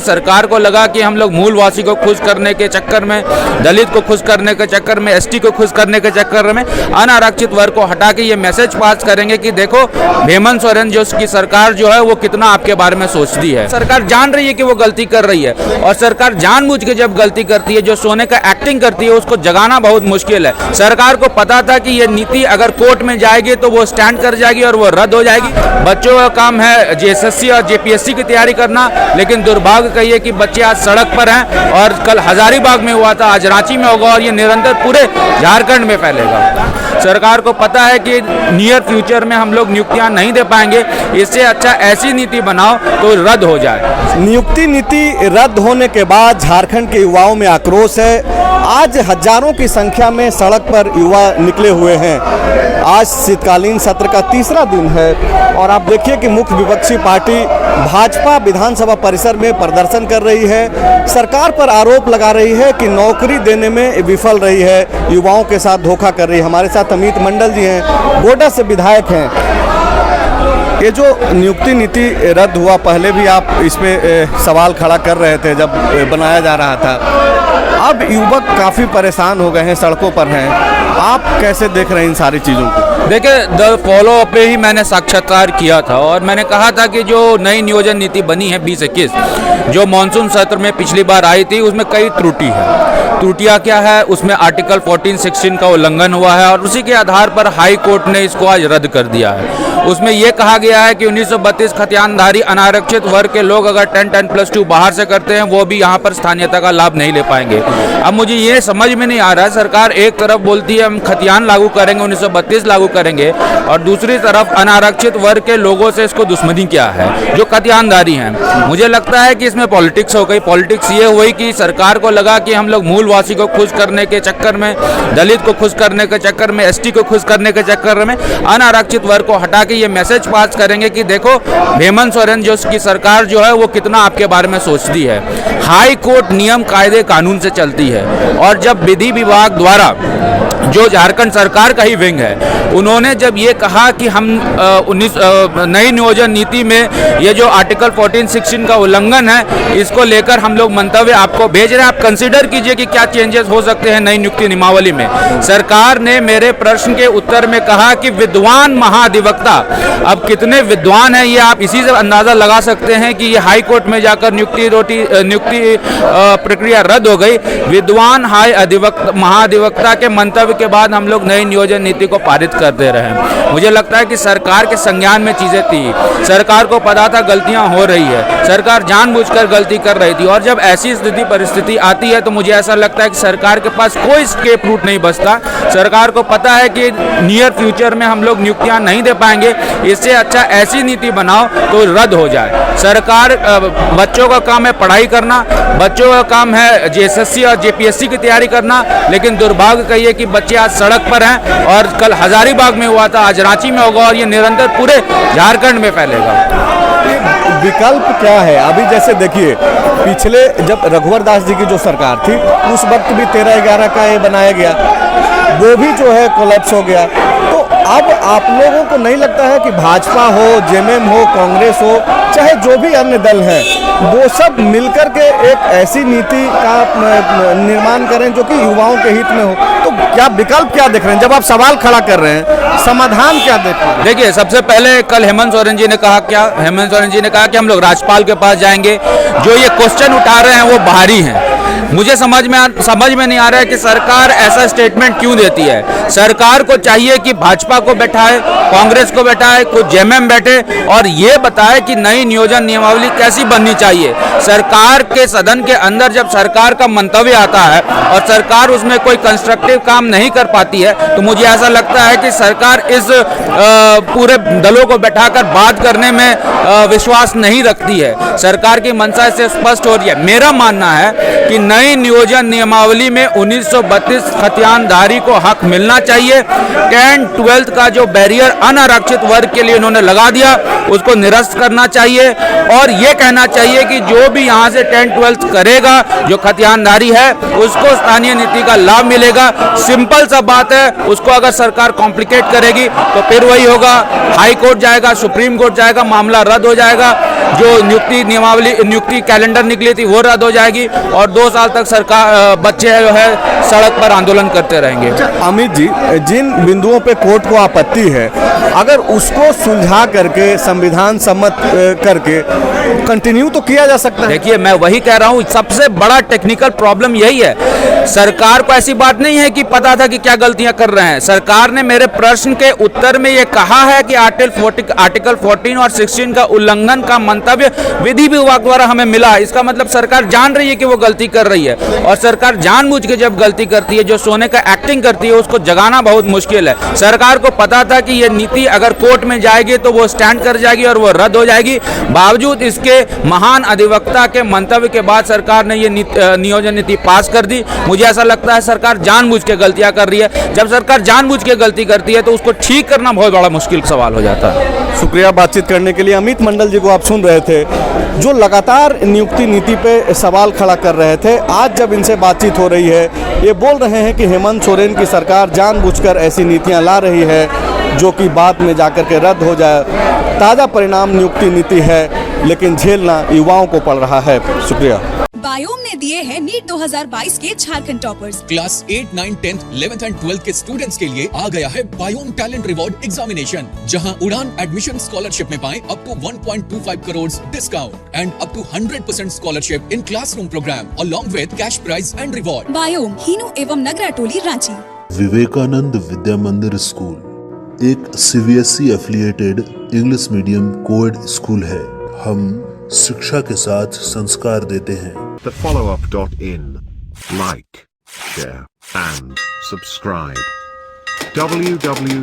सरकार को लगा कि हम लोग मूलवासी को खुश करने के चक्कर में, दलित को खुश करने के चक्कर में, एसटी को खुश करने के चक्कर में अनारक्षित वर्ग को हटा के ये मैसेज पास करेंगे कि देखो हेमंत सोरेन जो की सरकार जो है वो कितना आपके बारे में सोचती है। सरकार जान रही है कि वो गलती कर रही है और सरकार जानबूझ के जब गलती करती है, जो सोने का एक्टिंग करती है, उसको जगाना बहुत मुश्किल है। सरकार को पता था कि ये नीति अगर कोर्ट में जाएगी तो वो स्टैंड कर जाएगी और वो रद्द हो जाएगी। बच्चों का काम है एसएससी और जेपीएससी की तैयारी करना, लेकिन दुर्भाग्य कहिए कि बच्चे आज सड़क पर हैं और कल हजारीबाग में हुआ था, आज रांची में होगा और ये निरंतर पूरे झारखंड में फैलेगा। सरकार को पता है कि नियर फ्यूचर में हम लोग नियुक्तियां नहीं दे पाएंगे, इससे अच्छा ऐसी नीति बनाओ तो रद्द हो जाए। नियुक्ति नीति रद्द होने के बाद झारखंड के युवाओं में आक्रोश है। आज हजारों की संख्या में सड़क पर युवा निकले हुए हैं। आज शीतकालीन सत्र का तीसरा दिन है और आप देखिए कि मुख्य विपक्षी पार्टी भाजपा विधानसभा परिसर में प्रदर्शन कर रही है, सरकार पर आरोप लगा रही है कि नौकरी देने में विफल रही है, युवाओं के साथ धोखा कर रही है। हमारे साथ अमित मंडल जी हैं, गोड्डा से विधायक हैं। ये जो नियुक्ति नीति रद्द हुआ, पहले भी आप इस पे सवाल खड़ा कर रहे थे जब बनाया जा रहा था, अब युवक काफ़ी परेशान हो गए हैं, सड़कों पर हैं। आप कैसे देख रहे हैं इन सारी चीज़ों को? देखिए, द फॉलो अप पे ही मैंने साक्षात्कार किया था और मैंने कहा था कि जो नई नियोजन नीति बनी है 2021, जो मानसून सत्र में पिछली बार आई थी, उसमें कई त्रुटि है। त्रुटियां क्या है? उसमें आर्टिकल 14-16 का उल्लंघन हुआ है और उसी के आधार पर हाई कोर्ट ने इसको आज रद्द कर दिया है। उसमें यह कहा गया है कि 1932 खतियानधारी अनारक्षित वर्ग के लोग अगर 10+2 बाहर से करते हैं वो भी यहाँ पर स्थानीयता का लाभ नहीं ले पाएंगे। अब मुझे ये समझ में नहीं आ रहा है, सरकार एक तरफ बोलती है हम खतियान लागू करेंगे, 1932 लागू करेंगे, और दूसरी तरफ अनारक्षित वर्ग के लोगों से इसको दुश्मनी क्या है जो खतियानधारी हैं। मुझे लगता है कि इसमें पॉलिटिक्स हो गई। पॉलिटिक्स ये हुई कि सरकार को लगा कि हम लोग मूलवासी को खुश करने के चक्कर में, दलित को खुश करने के चक्कर में, एसटी को खुश करने के चक्कर में अनारक्षित वर्ग को हटा के ये मैसेज पास करेंगे कि देखो हेमंत सोरेन जो की सरकार जो है वो कितना आपके बारे में सोचती है। हाई कोर्ट नियम कायदे कानून से चलती है और जब विधि विभाग द्वारा, जो झारखंड सरकार का ही विंग है, उन्होंने जब ये कहा कि हम नई नियोजन नीति में ये जो आर्टिकल 14-16 का उल्लंघन है, इसको लेकर हम लोग मंतव्य आपको भेज रहे हैं, आप कंसीडर कीजिए कि क्या चेंजेस हो सकते हैं नई नियुक्ति नियमावली में। सरकार ने मेरे प्रश्न के उत्तर में कहा कि विद्वान महाधिवक्ता, अब कितने विद्वान हैं ये आप इसी से अंदाजा लगा सकते हैं कि ये हाई कोर्ट में जाकर नियुक्ति प्रक्रिया रद्द हो गई। विद्वान महाधिवक्ता के मंतव्य के बाद हम लोग नई नियोजन नीति को पारित कर दे रहे हैं। मुझे लगता है कि सरकार के संज्ञान में चीजें थी, सरकार को पता था गलतियां हो रही है, सरकार जानबूझकर गलती कर रही थी और जब ऐसी स्थिति परिस्थिति आती है तो मुझे ऐसा लगता है कि सरकार के पास कोई स्केप रूट नहीं बचता। सरकार को पता है कि नियर फ्यूचर में हम लोग नियुक्तियां नहीं दे पाएंगे, इससे अच्छा ऐसी नीति बनाओ तो रद्द हो जाए। सरकार, बच्चों का काम है पढ़ाई करना, बच्चों का काम है एसएससी और जेपीएससी की तैयारी करना, लेकिन दुर्भाग्य कहिए कि बच्चे आज सड़क पर हैं और कल हजारीबाग में हुआ था, आज रांची में होगा और ये निरंतर पूरे झारखंड में फैलेगा। विकल्प क्या है? अभी जैसे देखिए, पिछले जब रघुवर दास जी की जो सरकार थी उस वक्त भी 13-11 का ये बनाया गया, वो भी जो है कोलैप्स हो गया। तो अब आप लोगों को नहीं लगता है कि भाजपा हो, जेएमएम हो, कांग्रेस हो, चाहे जो भी अन्य दल हैं, वो सब मिलकर के एक ऐसी नीति का निर्माण करें जो कि युवाओं के हित में हो? तो क्या विकल्प क्या देख रहे हैं? जब आप सवाल खड़ा कर रहे हैं, समाधान क्या देख रहे हैं? देखिए, सबसे पहले कल हेमंत सोरेन जी ने कहा क्या? हेमंत सोरेन जी ने कहा कि हम लोग राज्यपाल के पास जाएंगे। जो ये क्वेश्चन उठा रहे हैं वो बाहरी हैं। मुझे समझ में नहीं आ रहा है कि सरकार ऐसा स्टेटमेंट क्यों देती है। सरकार को चाहिए कि भाजपा को बैठाए, कांग्रेस को बैठाए, कुछ जेएमएम बैठे और ये बताए कि नई नियोजन नियमावली कैसी बननी चाहिए। सरकार के सदन के अंदर जब सरकार का मंतव्य आता है और सरकार उसमें कोई कंस्ट्रक्टिव काम नहीं कर पाती है, तो मुझे ऐसा लगता है कि सरकार इस पूरे दलों को बैठाकर बात करने में विश्वास नहीं रखती है। सरकार की मंशा इससे स्पष्ट हो रही है। मेरा मानना है कि नई नियोजन नियमावली में 1932 खतियानधारी को हक मिलना चाहिए। 10-12 का जो बैरियर अनारक्षित वर्ग के लिए उन्होंने लगा दिया उसको निरस्त करना चाहिए और ये कहना चाहिए कि जो भी यहाँ से 10-12 करेगा जो खतियानधारी है उसको स्थानीय नीति का लाभ मिलेगा। सिंपल सा बात है, उसको अगर सरकार कॉम्प्लिकेट करेगी तो फिर वही होगा, हाई कोर्ट जाएगा, सुप्रीम कोर्ट जाएगा, मामला रद्द हो जाएगा, जो नियुक्ति कैलेंडर निकली थी वो रद्द हो जाएगी और 2 साल तक सरकार बच्चे जो है सड़क पर आंदोलन करते रहेंगे। अमित जी, जिन बिंदुओं पे कोर्ट को आपत्ति है, अगर उसको सुलझा करके संविधान सम्मत करके कंटिन्यू तो किया जा सकता है। देखिए, मैं वही कह रहा हूँ, सबसे बड़ा टेक्निकल प्रॉब्लम यही है। सरकार को ऐसी बात नहीं है कि पता था कि क्या गलतियां कर रहे हैं। सरकार ने मेरे प्रश्न के उत्तर में ये कहा है कि आर्टिकल 14 और 16 का उल्लंघन का मंतव्य विधि विभाग द्वारा हमें मिला। इसका मतलब सरकार जान रही है कि वो गलती कर रही है और सरकार जानबूझ के जब गलती करती है, जो सोने का एक्टिंग करती है, उसको जगाना बहुत मुश्किल है। सरकार को पता था कि ये नीति अगर कोर्ट में जाएगी तो वो स्टैंड कर जाएगी और वो रद्द हो जाएगी। बावजूद इसके महान अधिवक्ता के मंतव्य के बाद सरकार ने ये नियोजन नीति पास कर दी। मुझे ऐसा लगता है सरकार जानबूझ के गलतियां कर रही है। जब सरकार जानबूझ के गलती करती है तो उसको ठीक करना बहुत बड़ा मुश्किल सवाल हो जाता है। शुक्रिया बातचीत करने के लिए। अमित मंडल जी को आप सुन रहे थे, जो लगातार नियुक्ति नीति पे सवाल खड़ा कर रहे थे। आज जब इनसे बातचीत हो रही है, ये बोल रहे हैं कि हेमंत सोरेन की सरकार जानबूझकर ऐसी नीतियां ला रही है जो कि बाद में जाकर के रद्द हो जाए। ताज़ा परिणाम नियुक्ति नीति है, लेकिन झेलना युवाओं को पड़ रहा है। शुक्रिया। बायोम ने दिए हैं नीट 2022 के Jharkhand toppers. Class 8, 9, 10, 11th and 12th के स्टूडेंट्स के लिए आ गया है बायोम टैलेंट रिवॉर्ड एग्जामिनेशन, जहां उड़ान एडमिशन स्कॉलरशिप में पाएं up to 1.25 crore discount and up to 100% scholarship in classroom program along with cash prize and reward. Biome, Hinoo एवं नगरा टोली, रांची। विवेकानंद विद्या मंदिर स्कूल एक CBSE affiliated English medium coed school है। हम शिक्षा के साथ संस्कार देते हैं। thefollowup.in. Like, share, and subscribe. www